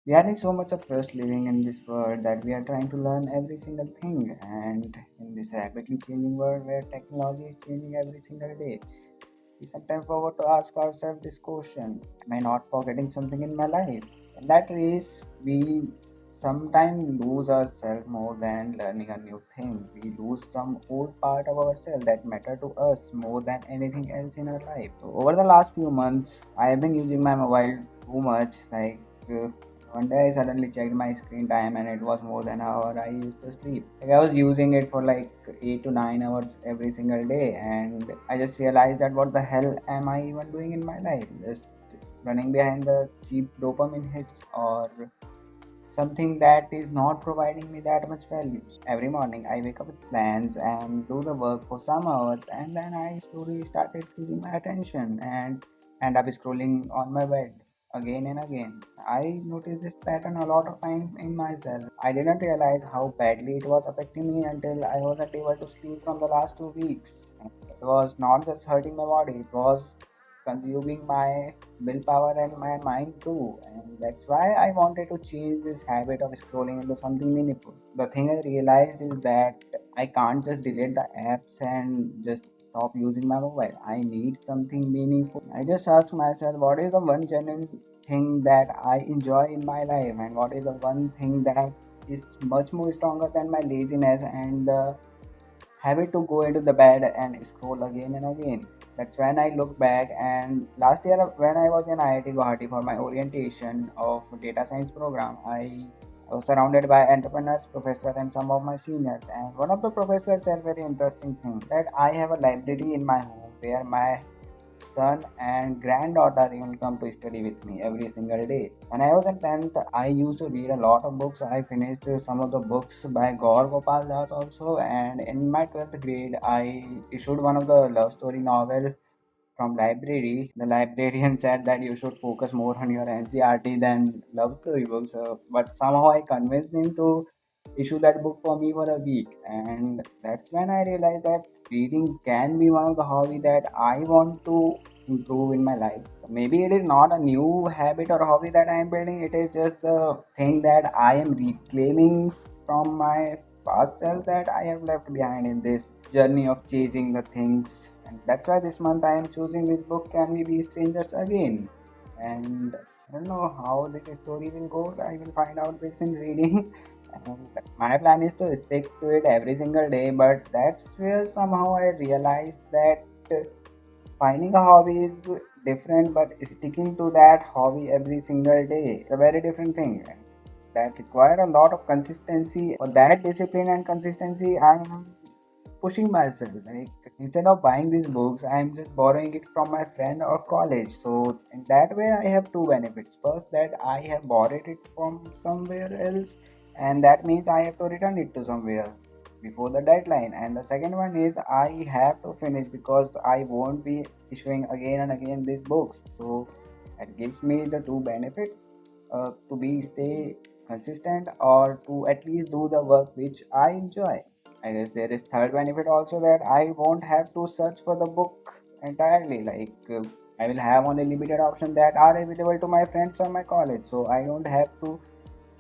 We are in so much of rush living in this world that we are trying to learn every single thing. And in this rapidly changing world where technology is changing every single day, we sometimes forget to ask ourselves this question: am I not forgetting something in my life? In that race, we sometimes lose ourselves more than learning a new thing. We lose some old part of ourselves that matter to us more than anything else in our life. So over the last few months, I have been using my mobile too much. Uh, One day I suddenly checked my screen time and it was more than an hour I used to sleep. Like I was using it for like 8 to 9 hours every single day, and I just realized that what the hell am I even doing in my life? Just running behind the cheap dopamine hits or something that is not providing me that much value. Every morning I wake up with plans and do the work for some hours, and then I slowly started losing my attention and end up scrolling on my bed again and again. I noticed this pattern a lot of time in myself. I didn't realize how badly it was affecting me until I wasn't able to sleep from the last 2 weeks. And it was not just hurting my body, it was consuming my willpower and my mind too. And that's why I wanted to change this habit of scrolling into something meaningful. The thing I realized is that I can't just delete the apps and just stop using my mobile. I need something meaningful. I just ask myself, what is the one genuine thing that I enjoy in my life, and what is the one thing that is much more stronger than my laziness and the habit to go into the bed and scroll again and again. That's when I look back, and last year when I was in IIT Guwahati for my orientation of data science program, I was surrounded by entrepreneurs, professors, and some of my seniors. And one of the professors said very interesting thing that I have a library in my home where my son and granddaughter even come to study with me every single day. When I was in 10th, I used to read a lot of books. I finished some of the books by Gaur Gopal Das also, and in my 12th grade, I issued one of the love story novel from library. The librarian said that you should focus more on your NCRT than love story books. But somehow I convinced him to issue that book for me for a week, and that's when I realized that reading can be one of the hobby that I want to improve in my life. So maybe it is not a new habit or hobby that I am building. It is just the thing that I am reclaiming from my past self that I have left behind in this journey of chasing the things. And that's why this month I am choosing this book, Can We Be Strangers Again? And I don't know how this story will go. I will find out this in reading. And my plan is to stick to it every single day, but that's where somehow I realized that finding a hobby is different, but sticking to that hobby every single day is a very different thing. That require a lot of consistency. For that discipline and consistency, I am pushing myself. Like instead of buying these books, I'm just borrowing it from my friend or college. So in that way, I have two benefits. First, that I have borrowed it from somewhere else, and that means I have to return it to somewhere before the deadline. And the second one is I have to finish because I won't be issuing again and again these books. So that gives me the two benefits, to be stay consistent or to at least do the work which I enjoy. I guess there is third benefit also, that I won't have to search for the book entirely. I will have only limited options that are available to my friends or my college, so I don't have to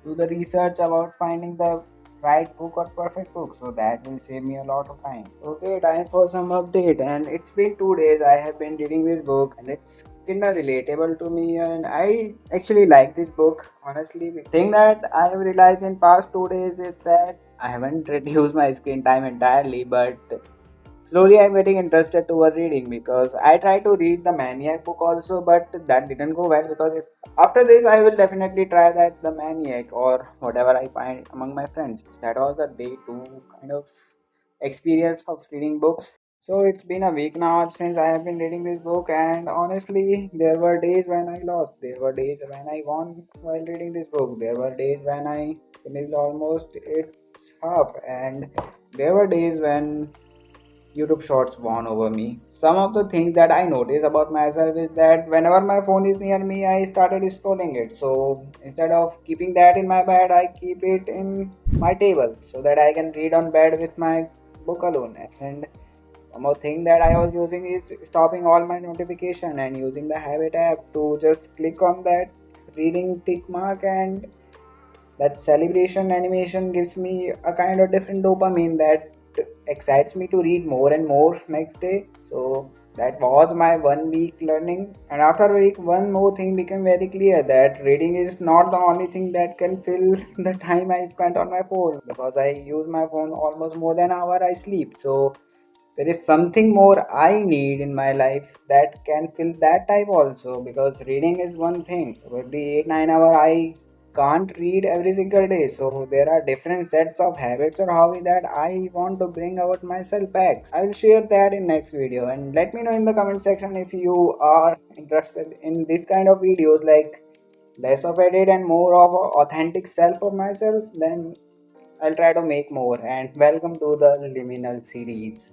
do the research about finding the right book or perfect book. So that will save me a lot of time. Okay, time for some update. And it's been 2 days I have been reading this book, and it's kinda relatable to me, and I actually like this book. Honestly, the thing that I have realized in past 2 days is that I haven't reduced my screen time entirely, but slowly I'm getting interested toward reading because I tried to read the Maniac book also, but that didn't go well because after this I will definitely try that the Maniac or whatever I find among my friends. That was the day two kind of experience of reading books. So it's been a week now since I have been reading this book, and honestly, there were days when I lost. There were days when I won while reading this book. There were days when I finished almost its half, and there were days when YouTube Shorts won over me. Some of the things that I notice about myself is that whenever my phone is near me, I started scrolling it. So instead of keeping that in my bed, I keep it in my table so that I can read on bed with my book alone. And one more thing that I was using is stopping all my notification and using the habit app to just click on that reading tick mark, and that celebration animation gives me a kind of different dopamine that excites me to read more and more next day. So that was my 1 week learning, and after a week one more thing became very clear, that reading is not the only thing that can fill the time I spent on my phone, because I use my phone almost more than an hour I sleep. So there is something more I need in my life that can fill that time also, because reading is one thing. Every 8 9 hour I can't read every single day. So there are different sets of habits or hobby that I want to bring out myself back. I will share that in next video, and let me know in the comment section if you are interested in this kind of videos, like less of edit and more of a authentic self of myself. Then I'll try to make more. And welcome to the Liminal series.